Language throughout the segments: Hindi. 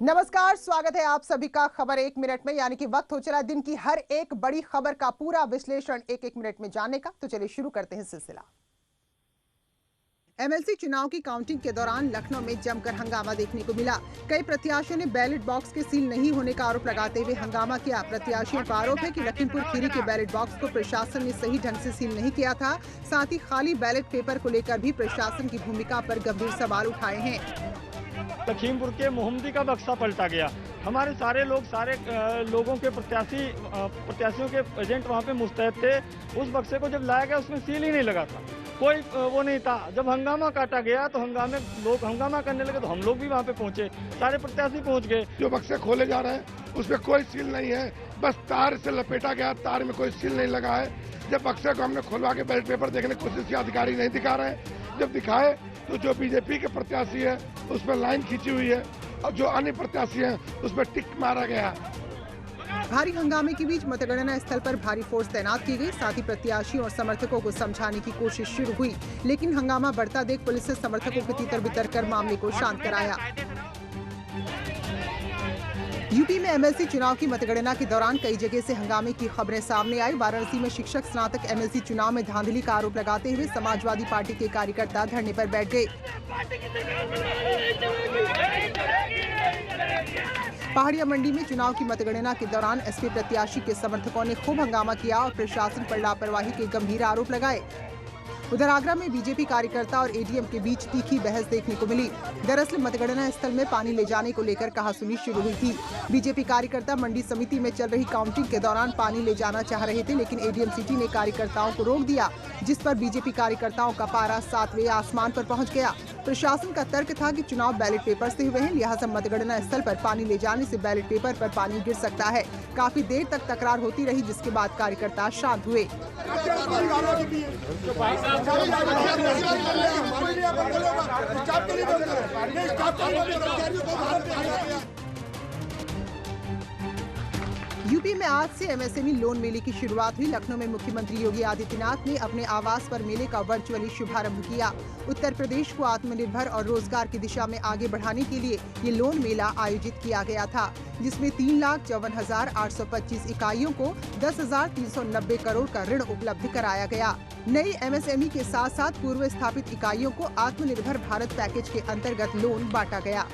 नमस्कार, स्वागत है आप सभी का खबर एक मिनट में, यानी कि वक्त हो चला दिन की हर एक बड़ी खबर का पूरा विश्लेषण एक एक मिनट में जानने का। तो चलिए शुरू करते हैं सिलसिला। एमएलसी चुनाव की काउंटिंग के दौरान लखनऊ में जमकर हंगामा देखने को मिला। कई प्रत्याशियों ने बैलेट बॉक्स के सील नहीं होने का आरोप लगाते हुए हंगामा किया। प्रत्याशियों का आरोप है कि लखीमपुर खीरी के बैलेट बॉक्स को प्रशासन ने सही ढंग से सील नहीं किया था। साथ ही खाली बैलेट पेपर को लेकर भी प्रशासन की भूमिका पर गंभीर सवाल उठाए हैं। लखीमपुर के मोहम्मदी का बक्सा पलटा गया। हमारे सारे लोगों के प्रत्याशियों के एजेंट वहाँ पे मुस्तैद थे। उस बक्से को जब लाया गया उसमें सील ही नहीं लगा था, कोई वो नहीं था। जब हंगामा काटा गया तो लोग हंगामा करने लगे, तो हम लोग भी वहाँ पे पहुँचे, सारे प्रत्याशी पहुँच गए। जो बक्से खोले जा रहे हैं उसमें कोई सील नहीं है, बस तार से लपेटा गया, तार में कोई सील नहीं लगा है। जब बक्से को हमने खोलवा के बैलेट पेपर देखने की कोशिश की, अधिकारी नहीं दिखा रहे हैं। जब दिखाए तो जो बीजेपी के प्रत्याशी है उसमें लाइन खींची हुई है और जो अन्य प्रत्याशी हैं उसमें टिक मारा गया। भारी हंगामे के बीच मतगणना स्थल पर भारी फोर्स तैनात की गई। साथ ही प्रत्याशियों और समर्थकों को समझाने की कोशिश शुरू हुई, लेकिन हंगामा बढ़ता देख पुलिस ने समर्थकों के तीतर बितर कर मामले को शांत कराया। यूपी में एमएलसी चुनाव की मतगणना के दौरान कई जगह से हंगामे की खबरें सामने आई। वाराणसी में शिक्षक स्नातक एमएलसी चुनाव में धांधली का आरोप लगाते हुए समाजवादी पार्टी के कार्यकर्ता धरने पर बैठ गए। पहाड़िया मंडी में चुनाव की मतगणना के दौरान एसपी प्रत्याशी के समर्थकों ने खूब हंगामा किया और प्रशासन पर लापरवाही के गंभीर आरोप लगाए। उधर आगरा में बीजेपी कार्यकर्ता और एडीएम के बीच तीखी बहस देखने को मिली। दरअसल मतगणना स्थल में पानी ले जाने को लेकर कहासुनी शुरू हुई थी। बीजेपी कार्यकर्ता मंडी समिति में चल रही काउंटिंग के दौरान पानी ले जाना चाह रहे थे, लेकिन एडीएम सिटी ने कार्यकर्ताओं को रोक दिया, जिस पर बीजेपी कार्यकर्ताओं का पारा 7वें आसमान पर पहुंच गया। प्रशासन का तर्क था कि चुनाव बैलेट पेपर से हुए हैं, लिहाजा मतगणना स्थल पर पानी ले जाने से बैलेट पेपर पर पानी गिर सकता है। काफी देर तक तकरार होती रही, जिसके बाद कार्यकर्ता शांत हुए। यूपी में आज से एमएसएमई लोन मेले की शुरुआत हुई। लखनऊ में मुख्यमंत्री योगी आदित्यनाथ ने अपने आवास पर मेले का वर्चुअली शुभारंभ किया। उत्तर प्रदेश को आत्मनिर्भर और रोजगार की दिशा में आगे बढ़ाने के लिए ये लोन मेला आयोजित किया गया था, जिसमें 3,54,825 इकाइयों को 10,390 करोड़ का ऋण उपलब्ध कराया गया। नई एमएसएमई के साथ साथ पूर्व स्थापित इकाइयों को आत्मनिर्भर भारत पैकेज के अंतर्गत लोन बांटा गया।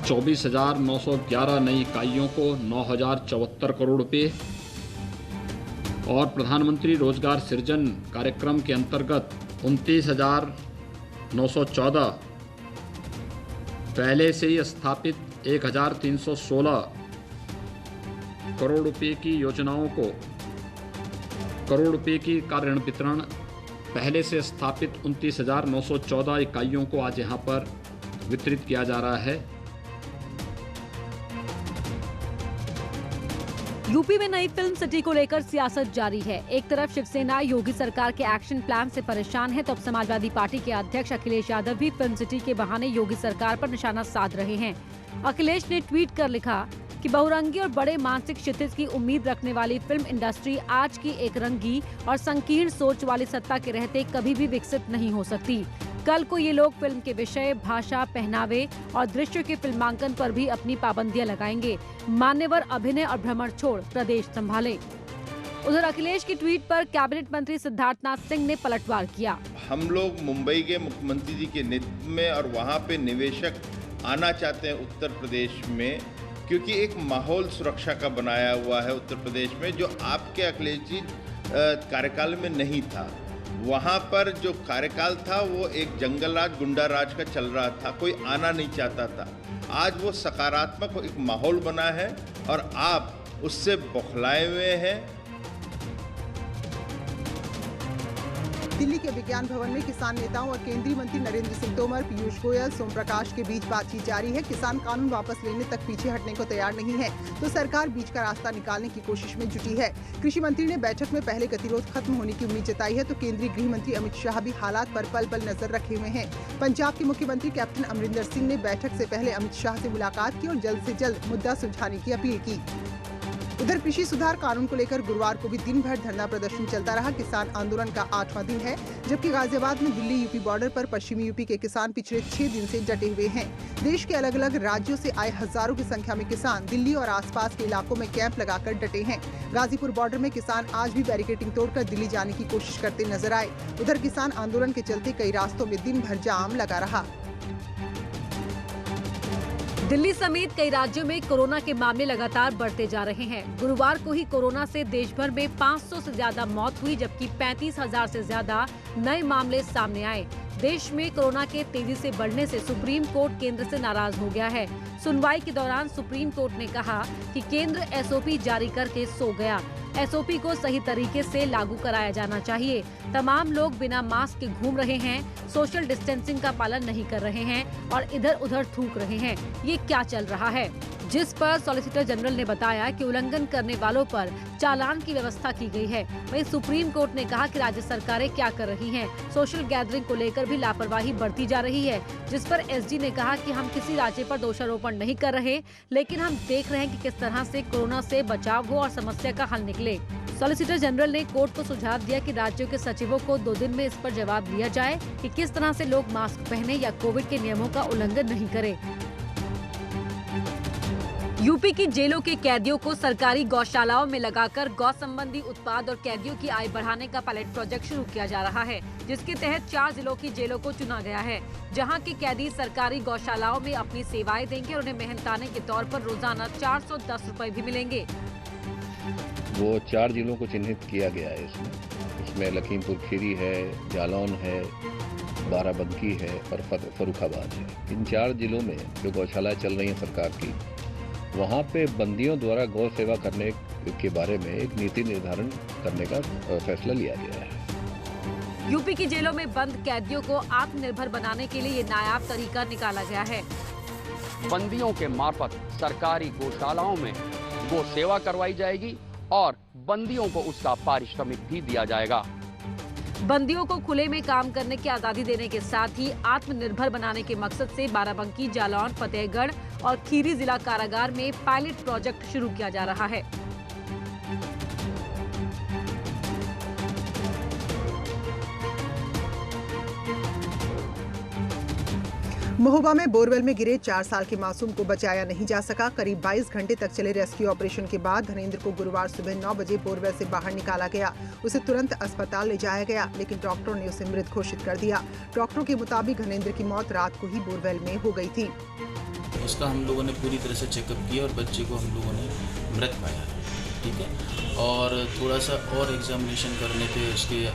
24,911 नई इकाइयों को 9,074 करोड़ रुपए और प्रधानमंत्री रोजगार सृजन कार्यक्रम के अंतर्गत 29,914 पहले से ही स्थापित 1,316 करोड़ रुपए की योजनाओं को करोड़ रुपए की का ऋण वितरण पहले से स्थापित 29,914 इकाइयों को आज यहां पर वितरित किया जा रहा है। यूपी में नई फिल्म सिटी को लेकर सियासत जारी है। एक तरफ शिवसेना योगी सरकार के एक्शन प्लान से परेशान है, तो अब समाजवादी पार्टी के अध्यक्ष अखिलेश यादव भी फिल्म सिटी के बहाने योगी सरकार पर निशाना साध रहे हैं। अखिलेश ने ट्वीट कर लिखा कि बहुरंगी और बड़े मानसिक क्षितिज की उम्मीद रखने वाली फिल्म इंडस्ट्री आज की एक रंगी और संकीर्ण सोच वाली सत्ता के रहते कभी भी विकसित नहीं हो सकती। कल को ये लोग फिल्म के विषय, भाषा, पहनावे और दृश्य के फिल्मांकन पर भी अपनी पाबंदियां लगाएंगे। मान्यवर अभिनय और भ्रमण छोड़ प्रदेश संभाले। उधर अखिलेश की ट्वीट पर कैबिनेट मंत्री सिद्धार्थनाथ सिंह ने पलटवार किया। हम लोग मुंबई के मुख्यमंत्री जी के नेतृत्व में और वहाँ पे निवेशक आना चाहते हैं उत्तर प्रदेश में, क्योंकि एक माहौल सुरक्षा का बनाया हुआ है उत्तर प्रदेश में, जो आपके अखिलेश जी कार्यकाल में नहीं था। वहाँ पर जो कार्यकाल था वो एक जंगल राज, गुंडा राज का चल रहा था, कोई आना नहीं चाहता था। आज वो सकारात्मक एक माहौल बना है और आप उससे बौखलाए हुए हैं। दिल्ली के विज्ञान भवन में किसान नेताओं और केंद्रीय मंत्री नरेंद्र सिंह तोमर, पीयूष गोयल, सोम प्रकाश के बीच बातचीत जारी है। किसान कानून वापस लेने तक पीछे हटने को तैयार नहीं है, तो सरकार बीच का रास्ता निकालने की कोशिश में जुटी है। कृषि मंत्री ने बैठक में पहले गतिरोध खत्म होने की उम्मीद जताई है, तो केंद्रीय गृह मंत्री अमित शाह भी हालात पर पल पल नजर रखे हुए हैं। पंजाब के मुख्यमंत्री कैप्टन अमरिंदर सिंह ने बैठक से पहले अमित शाह से मुलाकात की और जल्द से जल्द मुद्दा सुलझाने की अपील की। उधर कृषि सुधार कानून को लेकर गुरुवार को भी दिन भर धरना प्रदर्शन चलता रहा। किसान आंदोलन का 8वां दिन है, जबकि गाजियाबाद में दिल्ली यूपी बॉर्डर पर पश्चिमी यूपी के किसान पिछले 6 दिन से डटे हुए हैं। देश के अलग अलग राज्यों से आए हजारों की संख्या में किसान दिल्ली और आसपास के इलाकों में कैंप लगाकर डटे हैं। गाजीपुर बॉर्डर में किसान आज भी बैरिकेडिंग तोड़कर दिल्ली जाने की कोशिश करते नजर आए। उधर किसान आंदोलन के चलते कई रास्तों में दिन भर जाम लगा रहा। दिल्ली समेत कई राज्यों में कोरोना के मामले लगातार बढ़ते जा रहे हैं। गुरुवार को ही कोरोना से देश भर में 500 से ज्यादा मौत हुई, जबकि 35,000 से ज्यादा नए मामले सामने आए। देश में कोरोना के तेजी से बढ़ने से सुप्रीम कोर्ट केंद्र से नाराज हो गया है। सुनवाई के दौरान सुप्रीम कोर्ट ने कहा कि केंद्र एसओपी जारी करके सो गया। एसओपी को सही तरीके से लागू कराया जाना चाहिए। तमाम लोग बिना मास्क के घूम रहे हैं, सोशल डिस्टेंसिंग का पालन नहीं कर रहे हैं और इधर उधर थूक रहे हैं। ये क्या चल रहा है? जिस पर सॉलिसिटर जनरल ने बताया कि उल्लंघन करने वालों पर चालान की व्यवस्था की गई है। वहीं सुप्रीम कोर्ट ने कहा कि राज्य सरकारें क्या कर रही हैं। सोशल गैदरिंग को लेकर भी लापरवाही बढ़ती जा रही है, जिस पर एसडी ने कहा कि हम किसी राज्य पर दोषारोपण नहीं कर रहे, लेकिन हम देख रहे हैं कि किस तरह से कोरोना से बचाव हो और समस्या का हल निकले। सॉलिसिटर जनरल ने कोर्ट को सुझाव दिया कि राज्यों के सचिवों को 2 दिन में इस पर जवाब दिया जाए कि किस तरह से लोग मास्क पहने या कोविड के नियमों का उल्लंघन नहीं करें। यूपी की जेलों के कैदियों को सरकारी गौशालाओं में लगाकर गौ संबंधी उत्पाद और कैदियों की आय बढ़ाने का पायलट प्रोजेक्ट शुरू किया जा रहा है, जिसके तहत 4 जिलों की जेलों को चुना गया है, जहां के कैदी सरकारी गौशालाओं में अपनी सेवाएं देंगे और उन्हें मेहनताने के तौर पर रोजाना 410 रुपए भी मिलेंगे। वो 4 जिलों को चिन्हित किया गया है। इसमें लखीमपुर खीरी है, जालौन है, बाराबंकी है और फर्रुखाबाद है। इन 4 जिलों में जो गौशालाएं चल रही हैं सरकार की, वहाँ पे बंदियों द्वारा गौ सेवा करने के बारे में एक नीति निर्धारण करने का फैसला लिया गया है। यूपी की जेलों में बंद कैदियों को आत्मनिर्भर बनाने के लिए ये नायाब तरीका निकाला गया है। बंदियों के मार्फत सरकारी गौशालाओं में गौ सेवा करवाई जाएगी और बंदियों को उसका पारिश्रमिक भी दिया जाएगा। बंदियों को खुले में काम करने की आजादी देने के साथ ही आत्मनिर्भर बनाने के मकसद से बाराबंकी, जालौन, फतेहगढ़ और खीरी जिला कारागार में पायलट प्रोजेक्ट शुरू किया जा रहा है। महोबा में बोरवेल में गिरे 4 साल के मासूम को बचाया नहीं जा सका। करीब 22 घंटे तक चले रेस्क्यू ऑपरेशन के बाद धनेंद्र को गुरुवार सुबह 9 बजे बोरवेल से बाहर निकाला गया। उसे तुरंत अस्पताल ले जाया गया, लेकिन डॉक्टरों ने उसे मृत घोषित कर दिया। डॉक्टरों के मुताबिक धनेंद्र की मौत रात को ही बोरवेल में हो गई थी। उसका हम लोगों ने पूरी तरह से चेकअप किया और बच्चे को हम लोगों ने मृत पाया, ठीक है। और थोड़ा सा और एग्जामिनेशन करने पे उसके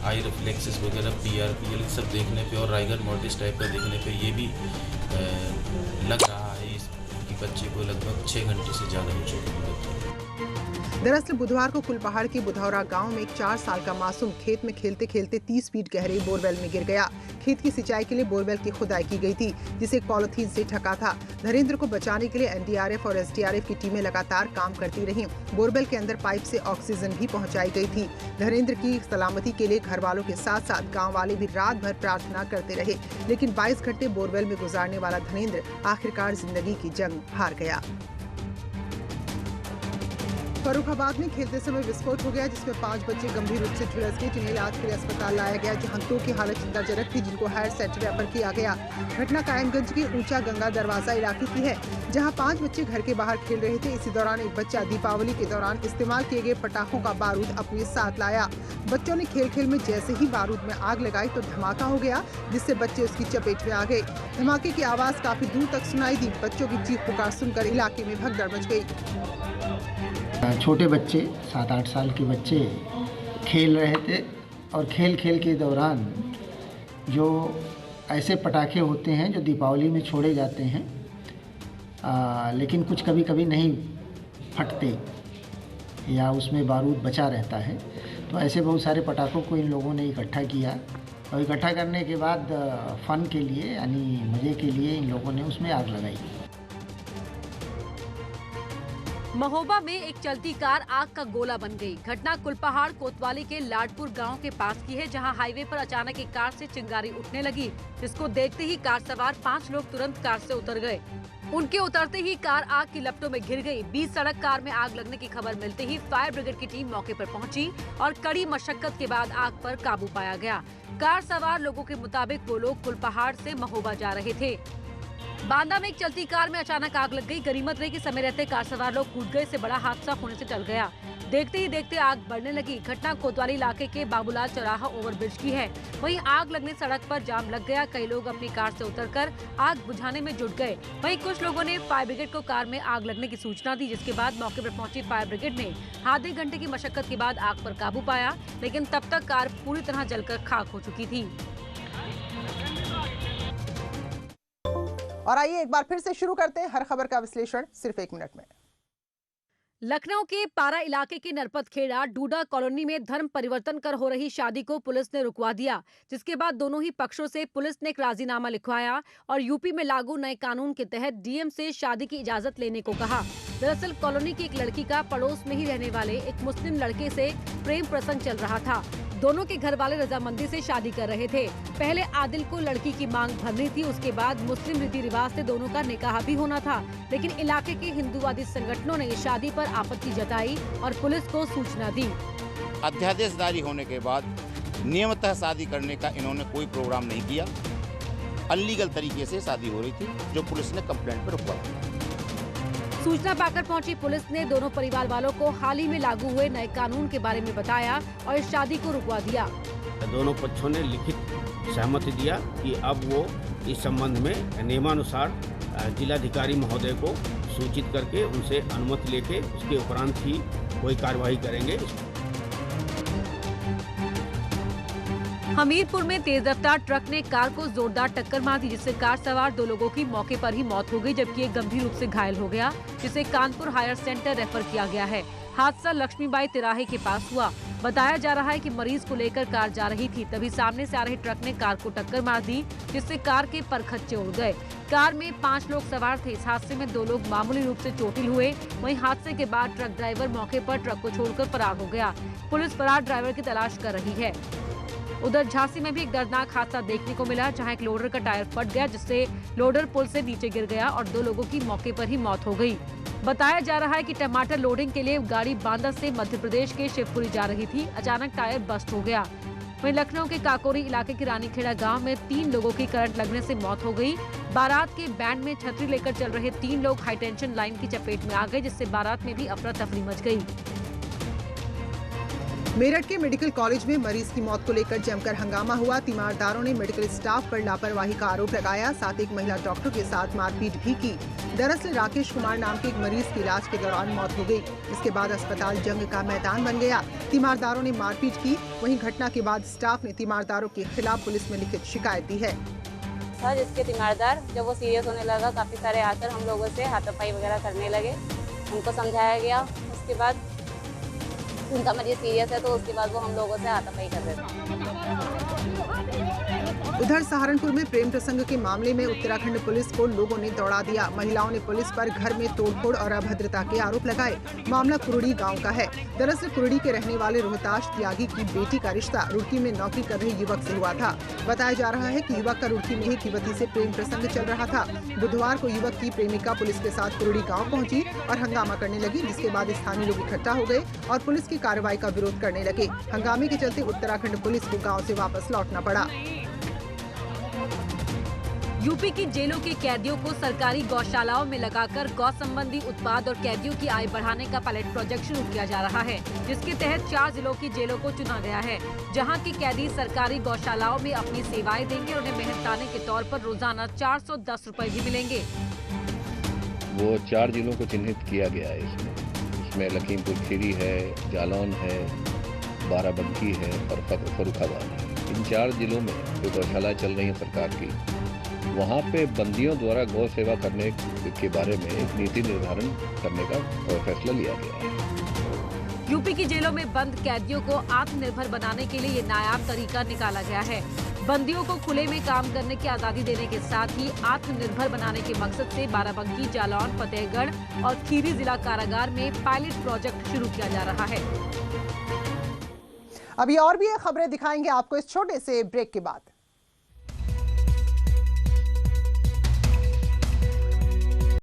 आई रिफ्लेक्सेस वगैरह PRPL सब देखने पे और राइगर मॉर्टिस टाइप का देखने पे ये भी लग रहा है कि बच्चे को लगभग 6 घंटे से ज़्यादा हो चुके हैं। दरअसल बुधवार को कुलपहाड़ के बुधौरा गांव में एक 4 साल का मासूम खेत में खेलते खेलते 30 फीट गहरे बोरवेल में गिर गया। खेत की सिंचाई के लिए बोरवेल की खुदाई की गई थी, जिसे पॉलिथीन से ढका था। धनेंद्र को बचाने के लिए NDRF और SDRF की टीमें लगातार काम करती रहीं। बोरवेल के अंदर पाइप से ऑक्सीजन भी पहुंचाई गई थी। धनेंद्र की सलामती के लिए घर वालों के साथ साथ गाँव वाले भी रात भर प्रार्थना करते रहे, लेकिन 22 घंटे बोरवेल में गुजारने वाला धनेंद्र आखिरकार जिंदगी की जंग हार गया। फर्रुखाबाद में खेलते समय विस्फोट हो गया, जिसमें 5 बच्चे गंभीर रूप से झुलस गए, जिन्हें इलाज के लिए अस्पताल लाया गया, जहां 2 की हालत चिंताजनक थी, जिनको हायर सेंटर रेफर किया गया। घटना कायमगंज के ऊंचा गंगा दरवाजा इलाके की है, जहां 5 बच्चे घर के बाहर खेल रहे थे। इसी दौरान एक बच्चा दीपावली के दौरान इस्तेमाल किए गए पटाखों का बारूद अपने साथ लाया। बच्चों ने खेल खेल में जैसे ही बारूद में आग लगाई तो धमाका हो गया, जिससे बच्चे उसकी चपेट में आ गए। धमाके की आवाज काफी दूर तक सुनाई दी। बच्चों की चीख पुकार सुनकर इलाके में भगदड़ मच गई। छोटे बच्चे 7-8 साल के बच्चे खेल रहे थे और खेल खेल के दौरान जो ऐसे पटाखे होते हैं जो दीपावली में छोड़े जाते हैं, लेकिन कुछ कभी कभी नहीं फटते या उसमें बारूद बचा रहता है, तो ऐसे बहुत सारे पटाखों को इन लोगों ने इकट्ठा किया और इकट्ठा करने के बाद फ़न के लिए यानी मज़े के लिए इन लोगों ने उसमें आग लगाई। महोबा में एक चलती कार आग का गोला बन गई। घटना कुलपहाड़ कोतवाली के लाडपुर गांव के पास की है, जहां हाईवे पर अचानक एक कार से चिंगारी उठने लगी, जिसको देखते ही कार सवार 5 लोग तुरंत कार से उतर गए। उनके उतरते ही कार आग की लपटों में घिर गई। 20 सड़क कार में आग लगने की खबर मिलते ही फायर ब्रिगेड की टीम मौके पर पहुंची और कड़ी मशक्कत के बाद आग पर काबू पाया गया। कार सवार लोगों के मुताबिक वो लोग कुलपहाड़ से महोबा जा रहे थे। बांदा में एक चलती कार में अचानक आग लग गई। गनीमत रही कि समय रहते कार सवार लोग कूद गए, से बड़ा हादसा होने से टल गया। देखते ही देखते आग बढ़ने लगी। घटना कोतवाली इलाके के बाबूलाल चौराहा ओवरब्रिज की है। वहीं आग लगने सड़क पर जाम लग गया। कई लोग अपनी कार से उतरकर आग बुझाने में जुट गए। वहीं कुछ लोगों ने फायर ब्रिगेड को कार में आग लगने की सूचना दी, जिसके बाद मौके पर पहुंची फायर ब्रिगेड ने आधे घंटे की मशक्कत के बाद आग पर काबू पाया, लेकिन तब तक कार पूरी तरह जलकर खाक हो चुकी थी। और आइए एक बार फिर से शुरू करते हैं हर खबर का विश्लेषण सिर्फ 1 मिनट में। लखनऊ के पारा इलाके के नरपत खेड़ा डूडा कॉलोनी में धर्म परिवर्तन कर हो रही शादी को पुलिस ने रुकवा दिया, जिसके बाद दोनों ही पक्षों से पुलिस ने एक राजीनामा लिखवाया और यूपी में लागू नए कानून के तहत डीएम से शादी की इजाजत लेने को कहा। दरअसल कॉलोनी की एक लड़की का पड़ोस में ही रहने वाले एक मुस्लिम लड़के से प्रेम प्रसंग चल रहा था। दोनों के घर वाले रजामंदी से शादी कर रहे थे। पहले आदिल को लड़की की मांग भरनी थी, उसके बाद मुस्लिम रीति रिवाज से दोनों का निकाह भी होना था, लेकिन इलाके के हिंदूवादी संगठनों ने शादी पर आपत्ति जताई और पुलिस को सूचना दी। अध्यादेश जारी होने के बाद नियमतः शादी करने का इन्होंने कोई प्रोग्राम नहीं किया। अनलीगल तरीके से शादी हो रही थी, जो पुलिस ने कंप्लेंट पर रुकवा दिया। सूचना पाकर पहुंची पुलिस ने दोनों परिवार वालों को हाल ही में लागू हुए नए कानून के बारे में बताया और इस शादी को रुकवा दिया। दोनों पक्षों ने लिखित सहमति दिया कि अब वो इस संबंध में नियमानुसार जिलाधिकारी महोदय को सूचित करके उनसे अनुमति लेके उसके उपरांत ही कोई कार्रवाई करेंगे। हमीरपुर में तेज रफ्तार ट्रक ने कार को जोरदार टक्कर मार दी, जिससे कार सवार 2 लोगों की मौके पर ही मौत हो गई, जबकि एक गंभीर रूप से घायल हो गया, जिसे कानपुर हायर सेंटर रेफर किया गया है। हादसा लक्ष्मीबाई तिराहे के पास हुआ। बताया जा रहा है कि मरीज को लेकर कार जा रही थी, तभी सामने से आ रहे ट्रक ने कार को टक्कर मार दी, जिससे कार के परखच्चे उड़ गए। कार में 5 लोग सवार थे। इस हादसे में 2 लोग मामूली रूप से चोटिल हुए। वहीं हादसे के बाद ट्रक ड्राइवर मौके पर ट्रक को छोड़कर फरार हो गया। पुलिस फरार ड्राइवर की तलाश कर रही है। उधर झांसी में भी एक दर्दनाक हादसा देखने को मिला, जहां एक लोडर का टायर फट गया, जिससे लोडर पुल से नीचे गिर गया और 2 लोगों की मौके पर ही मौत हो गई। बताया जा रहा है कि टमाटर लोडिंग के लिए गाड़ी बांदा से मध्य प्रदेश के शिवपुरी जा रही थी। अचानक टायर बस्ट हो गया। वहीं लखनऊ के काकोरी इलाके के रानीखेड़ा गांव में 3 लोगों की करंट लगने से मौत हो गई। बारात के बैंड में छतरी लेकर चल रहे 3 लोग हाईटेंशन लाइन की चपेट में आ गए, जिससे बारात में भी अफरा तफरी मच गई। मेरठ के मेडिकल कॉलेज में मरीज की मौत को लेकर जमकर हंगामा हुआ। तीमारदारों ने मेडिकल स्टाफ पर लापरवाही का आरोप लगाया, साथ एक महिला डॉक्टर के साथ मारपीट भी की। दरअसल राकेश कुमार नाम के एक मरीज की इलाज के दौरान मौत हो गई। इसके बाद अस्पताल जंग का मैदान बन गया। तीमारदारों ने मारपीट की। वहीं घटना के बाद स्टाफ ने तीमारदारों के खिलाफ पुलिस में लिखित शिकायत दी है। सर, जिसके तीमारदार जब वो सीरियस होने लगा, काफी सारे आकर हम लोगों से हाथापाई वगैरह करने लगे। उनको समझाया गया। उसके बाद उनका मरीज सीरियस है, तो उसके बाद वो हम लोगों से हाथापाई कर रहे थे। उधर सहारनपुर में प्रेम प्रसंग के मामले में उत्तराखंड पुलिस को लोगों ने दौड़ा दिया। महिलाओं ने पुलिस पर घर में तोड़फोड़ और अभद्रता के आरोप लगाए। मामला कुरुड़ी गांव का है। दरअसल कुरुड़ी के रहने वाले रोहताश त्यागी की बेटी का रिश्ता रुड़की में नौकरी कर रहे युवक से हुआ था। बताया जा रहा है कि युवक का रुड़की में एक युवती से प्रेम प्रसंग चल रहा था। बुधवार को युवक की प्रेमिका पुलिस के साथ कुरुड़ी गाँव पहुँची और हंगामा करने लगी, जिसके बाद स्थानीय लोग इकट्ठा हो गए और पुलिस की कार्रवाई का विरोध करने लगे। हंगामे के चलते उत्तराखंड पुलिस को गाँव से वापस लौटना पड़ा। यूपी की जेलों के कैदियों को सरकारी गौशालाओं में लगाकर गौ संबंधी उत्पाद और कैदियों की आय बढ़ाने का पायलट प्रोजेक्ट शुरू किया जा रहा है, जिसके तहत 4 जिलों की जेलों को चुना गया है, जहां के कैदी सरकारी गौशालाओं में अपनी सेवाएं देंगे और उन्हें मेहनताने के तौर पर रोजाना 410 रुपए भी मिलेंगे। वो 4 जिलों को चिन्हित किया गया है इसमें लखीमपुर खीरी है, जालौन है, बाराबंकी है और फर्रुखाबाद है। इन 4 जिलों में जो गौशाला चल रही है सरकार की, वहाँ पे बंदियों द्वारा गौ सेवा करने के बारे में एक नीति निर्धारण करने का फैसला लिया गया है। यूपी की जेलों में बंद कैदियों को आत्मनिर्भर बनाने के लिए ये नायाब तरीका निकाला गया है। बंदियों को खुले में काम करने की आजादी देने के साथ ही आत्मनिर्भर बनाने के मकसद से बाराबंकी, जालौन, फतेहगढ़ और खीरी जिला कारागार में पायलट प्रोजेक्ट शुरू किया जा रहा है। अभी और भी खबरें दिखाएंगे आपको इस छोटे से ब्रेक के बाद।